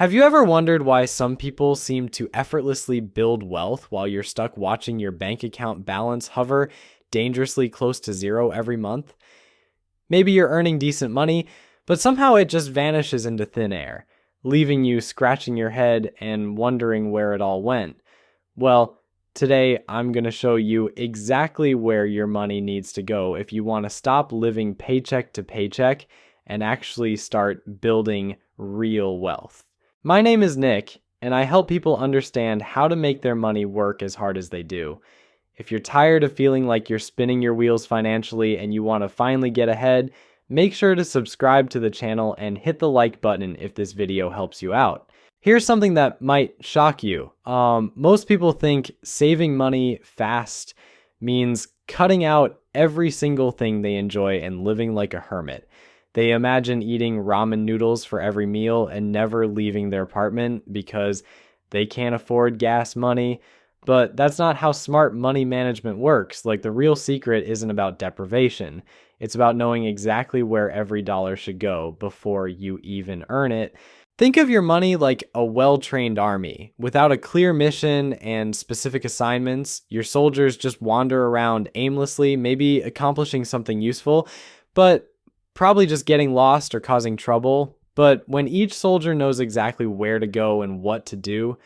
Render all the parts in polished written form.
Have you ever wondered why some people seem to effortlessly build wealth while you're stuck watching your bank account balance hover dangerously close to zero every month? Maybe you're earning decent money, but somehow it just vanishes into thin air, leaving you scratching your head and wondering where it all went. Well, today I'm going to show you exactly where your money needs to go if you want to stop living paycheck to paycheck and actually start building real wealth. My name is Nick, and I help people understand how to make their money work as hard as they do. If you're tired of feeling like you're spinning your wheels financially and you want to finally get ahead, make sure to subscribe to the channel and hit the like button if this video helps you out. Here's something that might shock you. Most people think saving money fast means cutting out every single thing they enjoy and living like a hermit. They imagine eating ramen noodles for every meal and never leaving their apartment because they can't afford gas money. But that's not how smart money management works. Like, the real secret isn't about deprivation. It's about knowing exactly where every dollar should go before you even earn it. Think of your money like a well-trained army. Without a clear mission and specific assignments, your soldiers just wander around aimlessly, maybe accomplishing something useful, but probably just getting lost or causing trouble. But when each soldier knows exactly where to go and what to do,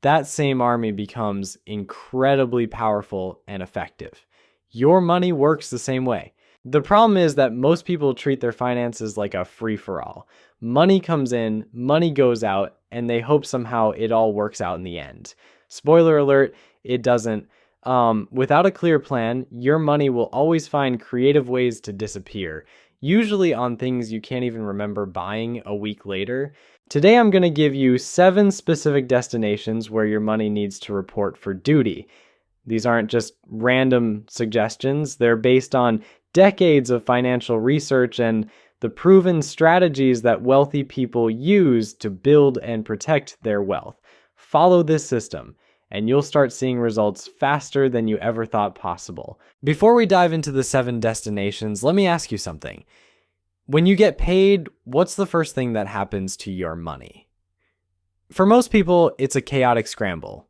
that same army becomes incredibly powerful and effective. Your money works the same way. The problem is that most people treat their finances like a free-for-all. Money comes in, money goes out, and they hope somehow it all works out in the end. Spoiler alert, it doesn't. Without a clear plan, your money will always find creative ways to disappear, usually on things you can't even remember buying a week later. Today I'm going to give you 7 specific destinations where your money needs to report for duty. These aren't just random suggestions. They're based on decades of financial research and the proven strategies that wealthy people use to build and protect their wealth. Follow this system, and you'll start seeing results faster than you ever thought possible. Before we dive into the 7 destinations, let me ask you something. When you get paid, what's the first thing that happens to your money? For most people, it's a chaotic scramble.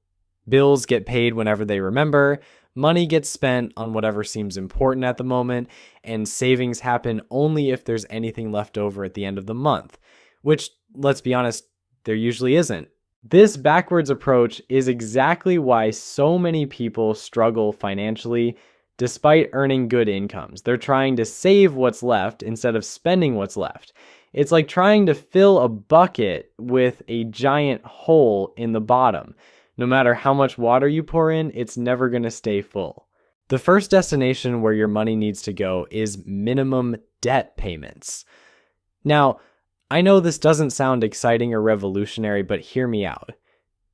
Bills get paid whenever they remember, money gets spent on whatever seems important at the moment, and savings happen only if there's anything left over at the end of the month, which, let's be honest, there usually isn't. This backwards approach is exactly why so many people struggle financially despite earning good incomes. They're trying to save what's left instead of spending what's left. It's like trying to fill a bucket with a giant hole in the bottom. No matter how much water you pour in, it's never going to stay full. The first destination where your money needs to go is minimum debt payments. Now, I know this doesn't sound exciting or revolutionary, but hear me out.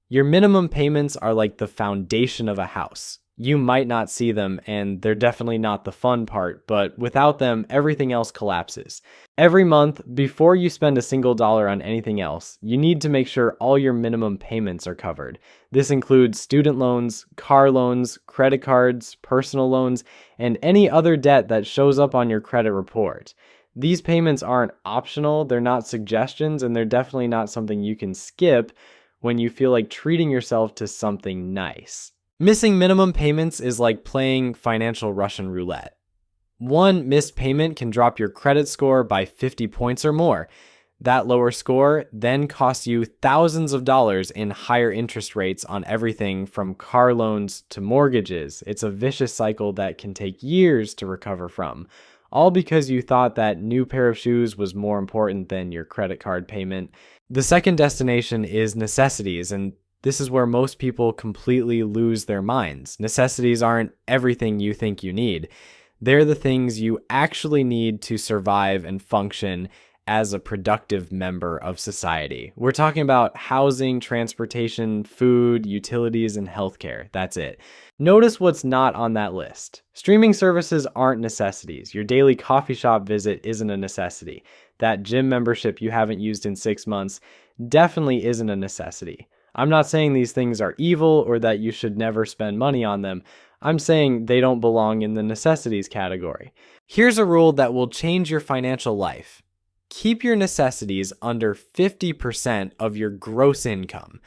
Your minimum payments are like the foundation of a house. You might not see them, and they're definitely not the fun part, but without them, everything else collapses. Every month, before you spend a single dollar on anything else, you need to make sure all your minimum payments are covered. This includes student loans, car loans, credit cards, personal loans, and any other debt that shows up on your credit report. These payments aren't optional, they're not suggestions, and they're definitely not something you can skip when you feel like treating yourself to something nice. Missing minimum payments is like playing financial Russian roulette. One missed payment can drop your credit score by 50 points or more. That lower score then costs you thousands of dollars in higher interest rates on everything from car loans to mortgages. It's a vicious cycle that can take years to recover from, all because you thought that new pair of shoes was more important than your credit card payment. The second destination is necessities, and this is where most people completely lose their minds. Necessities aren't everything you think you need. They're the things you actually need to survive and function as a productive member of society. We're talking about housing, transportation, food, utilities, and healthcare. That's it. Notice what's not on that list. Streaming services aren't necessities. Your daily coffee shop visit isn't a necessity. That gym membership you haven't used in 6 months definitely isn't a necessity. I'm not saying these things are evil or that you should never spend money on them. I'm saying they don't belong in the necessities category. Here's a rule that will change your financial life. Keep your necessities under 50% of your gross income.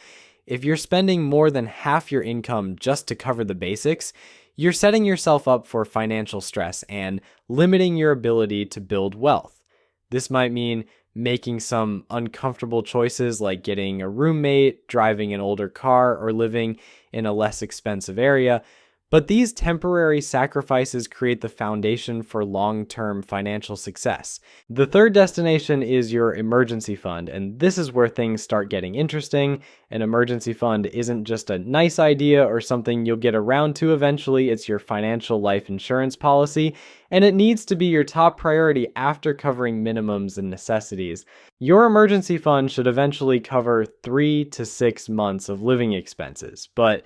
If you're spending more than half your income just to cover the basics, you're setting yourself up for financial stress and limiting your ability to build wealth. This might mean making some uncomfortable choices like getting a roommate, driving an older car, or living in a less expensive area. But these temporary sacrifices create the foundation for long-term financial success. The third destination is your emergency fund, and this is where things start getting interesting. An emergency fund isn't just a nice idea or something you'll get around to eventually. It's your financial life insurance policy, and it needs to be your top priority after covering minimums and necessities. Your emergency fund should eventually cover 3 to 6 months of living expenses, but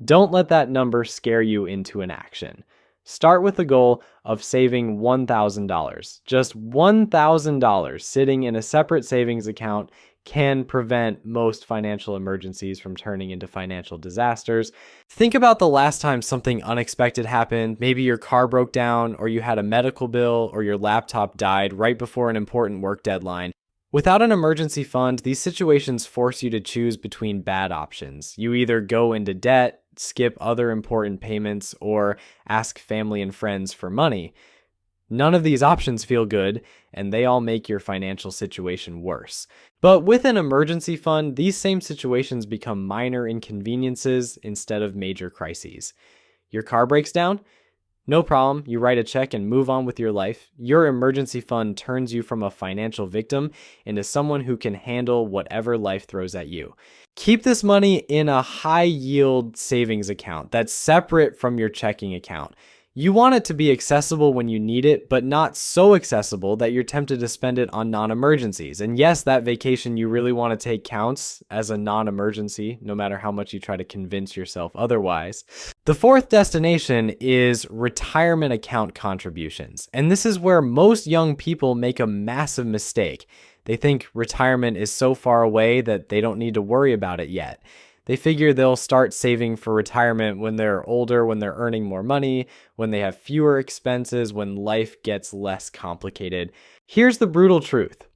don't let that number scare you into inaction. Start with the goal of saving $1,000. Just $1,000 sitting in a separate savings account can prevent most financial emergencies from turning into financial disasters. Think about the last time something unexpected happened. Maybe your car broke down, or you had a medical bill, or your laptop died right before an important work deadline. Without an emergency fund, these situations force you to choose between bad options. You either go into debt, skip other important payments, or ask family and friends for money. None of these options feel good, and they all make your financial situation worse. But with an emergency fund, these same situations become minor inconveniences instead of major crises. Your car breaks down? No problem, you write a check and move on with your life. Your emergency fund turns you from a financial victim into someone who can handle whatever life throws at you. Keep this money in a high-yield savings account that's separate from your checking account. You want it to be accessible when you need it, but not so accessible that you're tempted to spend it on non-emergencies. And yes, that vacation you really want to take counts as a non-emergency, no matter how much you try to convince yourself otherwise. The fourth destination is retirement account contributions. And this is where most young people make a massive mistake. They think retirement is so far away that they don't need to worry about it yet. They figure they'll start saving for retirement when they're older, when they're earning more money, when they have fewer expenses, when life gets less complicated. Here's the brutal truth.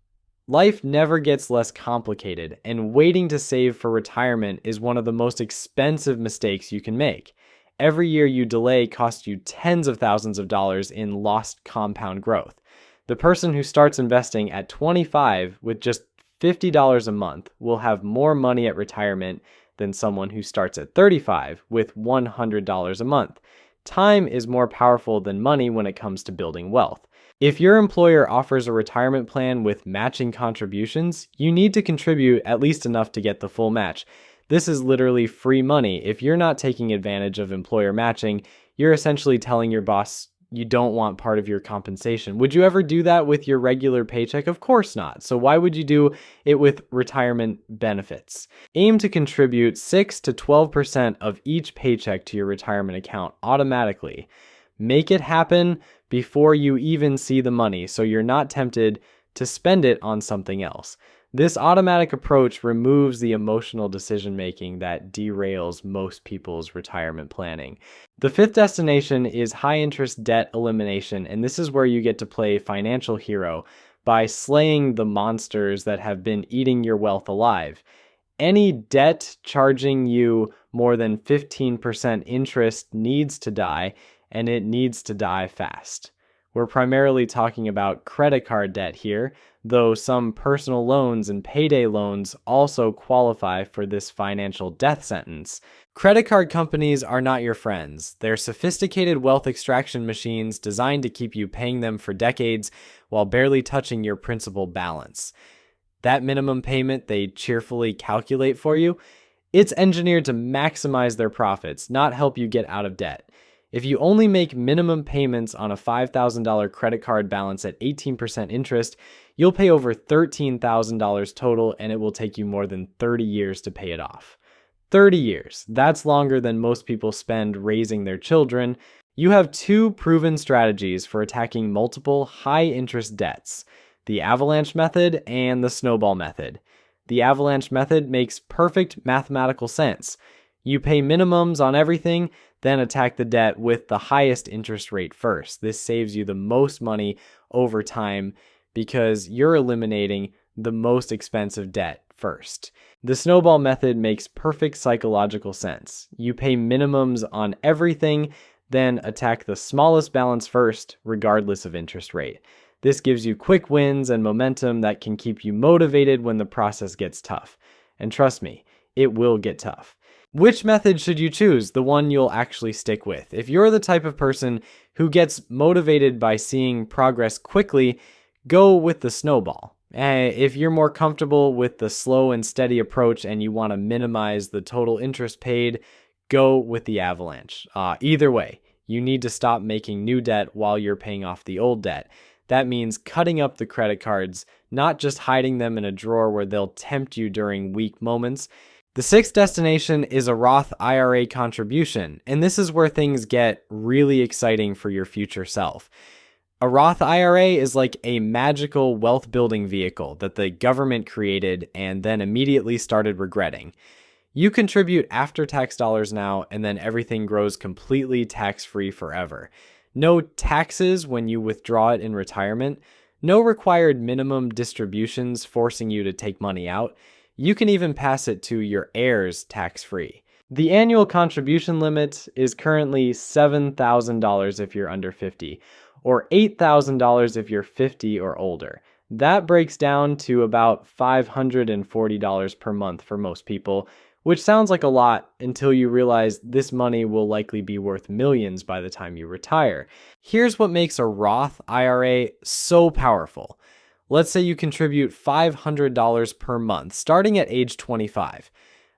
Life never gets less complicated, and waiting to save for retirement is one of the most expensive mistakes you can make. Every year you delay costs you tens of thousands of dollars in lost compound growth. The person who starts investing at 25 with just $50 a month will have more money at retirement than someone who starts at 35 with $100 a month. Time is more powerful than money when it comes to building wealth. If your employer offers a retirement plan with matching contributions, you need to contribute at least enough to get the full match. This is literally free money. If you're not taking advantage of employer matching, you're essentially telling your boss you don't want part of your compensation. Would you ever do that with your regular paycheck? Of course not. So why would you do it with retirement benefits? Aim to contribute 6 to 12% of each paycheck to your retirement account automatically. Make it happen before you even see the money, so you're not tempted to spend it on something else. This automatic approach removes the emotional decision-making that derails most people's retirement planning. The fifth destination is high-interest debt elimination, and this is where you get to play financial hero by slaying the monsters that have been eating your wealth alive. Any debt charging you more than 15% interest needs to die, and it needs to die fast. We're primarily talking about credit card debt here, though some personal loans and payday loans also qualify for this financial death sentence. Credit card companies are not your friends. They're sophisticated wealth extraction machines designed to keep you paying them for decades while barely touching your principal balance. That minimum payment they cheerfully calculate for you, it's engineered to maximize their profits, not help you get out of debt. If you only make minimum payments on a $5,000 credit card balance at 18% interest, you'll pay over $13,000 total, and it will take you more than 30 years to pay it off. 30 years. That's longer than most people spend raising their children. You have two proven strategies for attacking multiple high-interest debts: the avalanche method and the snowball method. The avalanche method makes perfect mathematical sense. You pay minimums on everything, then attack the debt with the highest interest rate first. This saves you the most money over time because you're eliminating the most expensive debt first. The snowball method makes perfect psychological sense. You pay minimums on everything, then attack the smallest balance first, regardless of interest rate. This gives you quick wins and momentum that can keep you motivated when the process gets tough. And trust me, it will get tough. Which method should you choose? The one you'll actually stick with. If you're the type of person who gets motivated by seeing progress quickly, go with the snowball. If you're more comfortable with the slow and steady approach and you want to minimize the total interest paid, go with the avalanche. Either way, you need to stop making new debt while you're paying off the old debt. That means cutting up the credit cards, not just hiding them in a drawer where they'll tempt you during weak moments. The sixth destination is a Roth IRA contribution, and this is where things get really exciting for your future self. A Roth IRA is like a magical wealth building vehicle that the government created and then immediately started regretting. You contribute after-tax dollars now, and then everything grows completely tax-free forever. No taxes when you withdraw it in retirement. No required minimum distributions forcing you to take money out. You can even pass it to your heirs tax-free. The annual contribution limit is currently $7,000 if you're under 50, or $8,000 if you're 50 or older. That breaks down to about $540 per month for most people, which sounds like a lot until you realize this money will likely be worth millions by the time you retire. Here's what makes a Roth IRA so powerful. Let's say you contribute $500 per month, starting at age 25.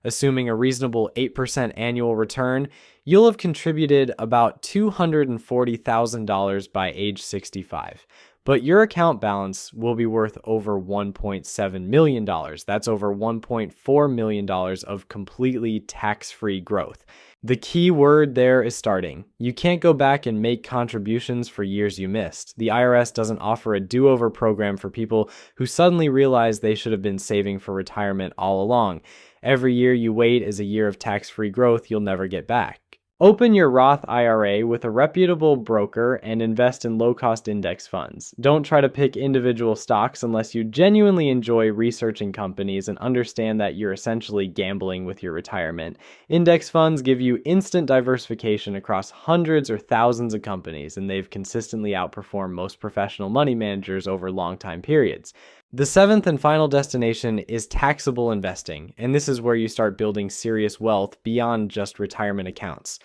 Assuming a reasonable 8% annual return, you'll have contributed about $240,000 by age 65. But your account balance will be worth over $1.7 million. That's over $1.4 million of completely tax-free growth. The key word there is starting. You can't go back and make contributions for years you missed. The IRS doesn't offer a do-over program for people who suddenly realize they should have been saving for retirement all along. Every year you wait is a year of tax-free growth you'll never get back. Open your Roth IRA with a reputable broker and invest in low-cost index funds. Don't try to pick individual stocks unless you genuinely enjoy researching companies and understand that you're essentially gambling with your retirement. Index funds give you instant diversification across hundreds or thousands of companies, and they've consistently outperformed most professional money managers over long time periods. The seventh and final destination is taxable investing, and this is where you start building serious wealth beyond just retirement accounts.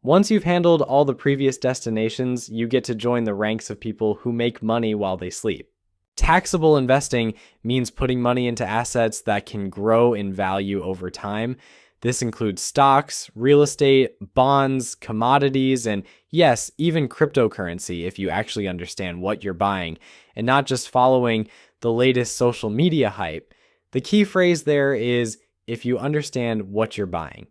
Once you've handled all the previous destinations, you get to join the ranks of people who make money while they sleep. Taxable investing means putting money into assets that can grow in value over time. This includes stocks, real estate, bonds, commodities, and yes, even cryptocurrency if you actually understand what you're buying, and not just following the latest social media hype. The key phrase there is if you understand what you're buying.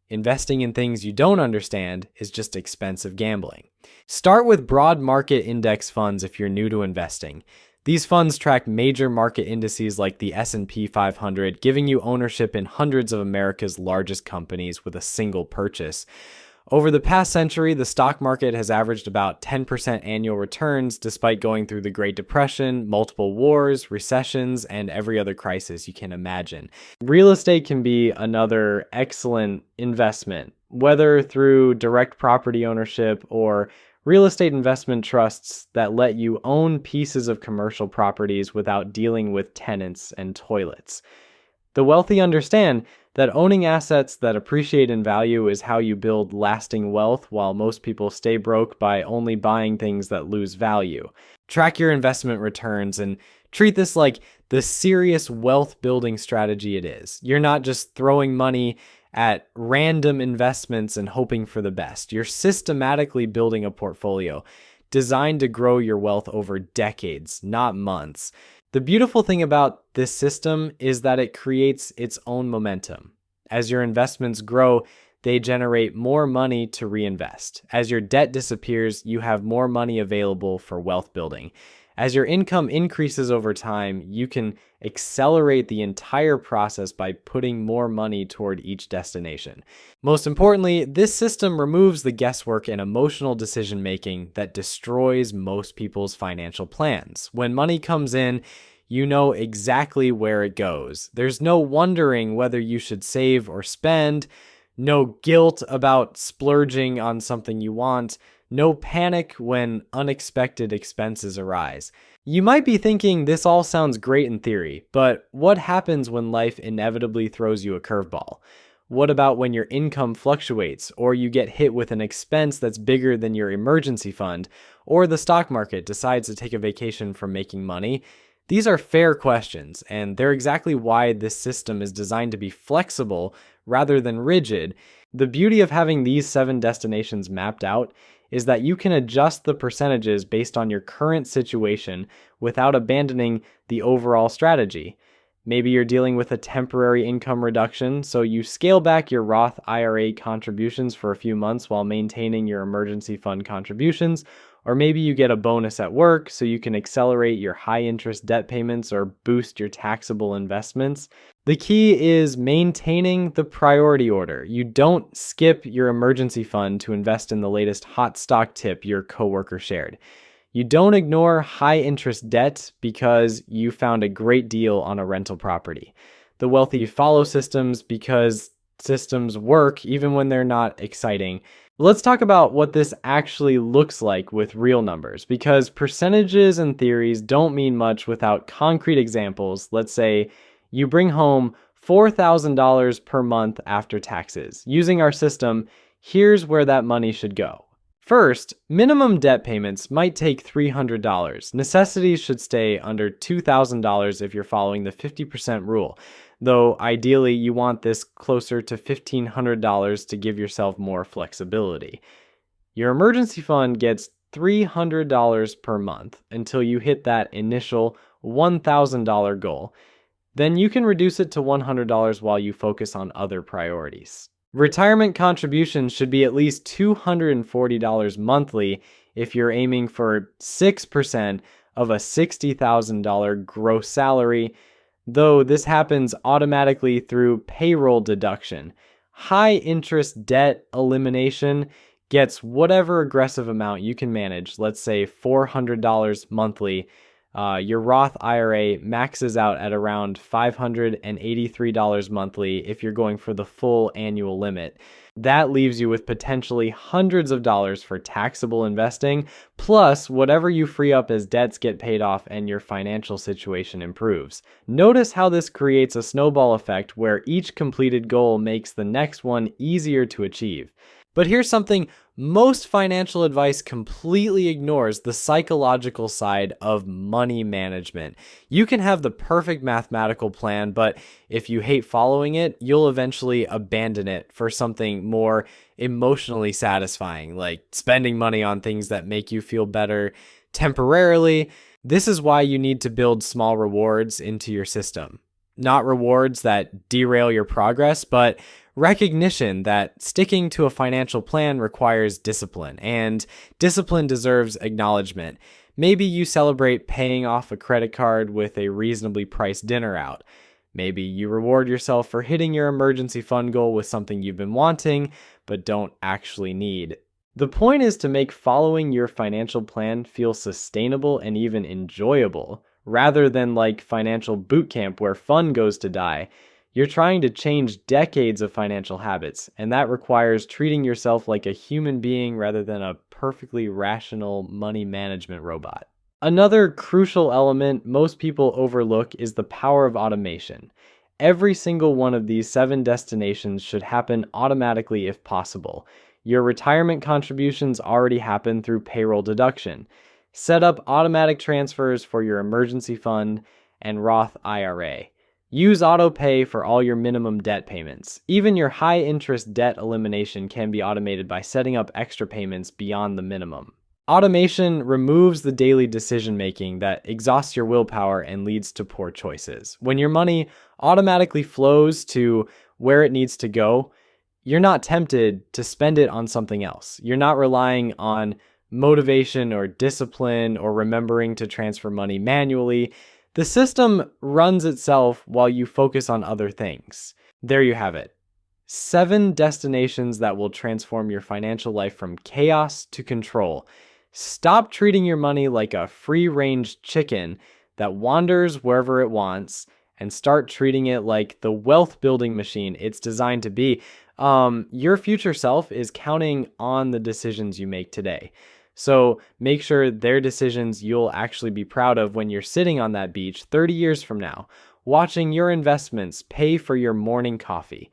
Investing in things you don't understand is just expensive gambling. Start with broad market index funds if you're new to investing. These funds track major market indices like the S&P 500, giving you ownership in hundreds of America's largest companies with a single purchase. Over the past century, the stock market has averaged about 10% annual returns despite going through the Great Depression, multiple wars, recessions, and every other crisis you can imagine. Real estate can be another excellent investment, whether through direct property ownership or real estate investment trusts that let you own pieces of commercial properties without dealing with tenants and toilets. The wealthy understand that owning assets that appreciate in value is how you build lasting wealth, while most people stay broke by only buying things that lose value. Track your investment returns and treat this like the serious wealth building strategy it is. You're not just throwing money at random investments and hoping for the best. You're systematically building a portfolio designed to grow your wealth over decades, not months. The beautiful thing about this system is that it creates its own momentum. As your investments grow, they generate more money to reinvest. As your debt disappears, you have more money available for wealth building. As your income increases over time, you can accelerate the entire process by putting more money toward each destination. Most importantly, this system removes the guesswork and emotional decision making that destroys most people's financial plans. When money comes in, you know exactly where it goes. There's no wondering whether you should save or spend, no guilt about splurging on something you want, no panic when unexpected expenses arise. You might be thinking this all sounds great in theory, but what happens when life inevitably throws you a curveball? What about when your income fluctuates, or you get hit with an expense that's bigger than your emergency fund, or the stock market decides to take a vacation from making money? These are fair questions, and they're exactly why this system is designed to be flexible rather than rigid. The beauty of having these 7 destinations mapped out is that you can adjust the percentages based on your current situation without abandoning the overall strategy. Maybe you're dealing with a temporary income reduction, so you scale back your Roth IRA contributions for a few months while maintaining your emergency fund contributions. Or maybe you get a bonus at work so you can accelerate your high-interest debt payments or boost your taxable investments. The key is maintaining the priority order. You don't skip your emergency fund to invest in the latest hot stock tip your coworker shared. You don't ignore high-interest debt because you found a great deal on a rental property. The wealthy follow systems because systems work even when they're not exciting. Let's talk about what this actually looks like with real numbers, because percentages and theories don't mean much without concrete examples. Let's say you bring home $4,000 per month after taxes. Using our system, here's where that money should go. First, minimum debt payments might take $300. Necessities should stay under $2,000 if you're following the 50% rule, though ideally you want this closer to $1,500 to give yourself more flexibility. Your emergency fund gets $300 per month until you hit that initial $1,000 goal. Then you can reduce it to $100 while you focus on other priorities. Retirement contributions should be at least $240 monthly if you're aiming for 6% of a $60,000 gross salary, though this happens automatically through payroll deduction. High interest debt elimination gets whatever aggressive amount you can manage, let's say $400 monthly. Your Roth IRA maxes out at around $583 monthly if you're going for the full annual limit. That leaves you with potentially hundreds of dollars for taxable investing, plus whatever you free up as debts get paid off and your financial situation improves. Notice how this creates a snowball effect where each completed goal makes the next one easier to achieve. But here's something most financial advice completely ignores: the psychological side of money management. You can have the perfect mathematical plan, but if you hate following it, you'll eventually abandon it for something more emotionally satisfying, like spending money on things that make you feel better temporarily. This is why you need to build small rewards into your system. Not rewards that derail your progress, but recognition that sticking to a financial plan requires discipline, and discipline deserves acknowledgement. Maybe you celebrate paying off a credit card with a reasonably priced dinner out. Maybe you reward yourself for hitting your emergency fund goal with something you've been wanting but don't actually need. The point is to make following your financial plan feel sustainable and even enjoyable, rather than like financial boot camp where fun goes to die. You're trying to change decades of financial habits, and that requires treating yourself like a human being rather than a perfectly rational money management robot. Another crucial element most people overlook is the power of automation. Every single one of these 7 destinations should happen automatically if possible. Your retirement contributions already happen through payroll deduction. Set up automatic transfers for your emergency fund and Roth IRA. Use autopay for all your minimum debt payments. Even your high-interest debt elimination can be automated by setting up extra payments beyond the minimum. Automation removes the daily decision-making that exhausts your willpower and leads to poor choices. When your money automatically flows to where it needs to go, you're not tempted to spend it on something else. You're not relying on motivation or discipline or remembering to transfer money manually. The system runs itself while you focus on other things. There you have it. 7 destinations that will transform your financial life from chaos to control. Stop treating your money like a free-range chicken that wanders wherever it wants and start treating it like the wealth-building machine it's designed to be. Your future self is counting on the decisions you make today. So make sure they're decisions you'll actually be proud of when you're sitting on that beach 30 years from now, watching your investments pay for your morning coffee.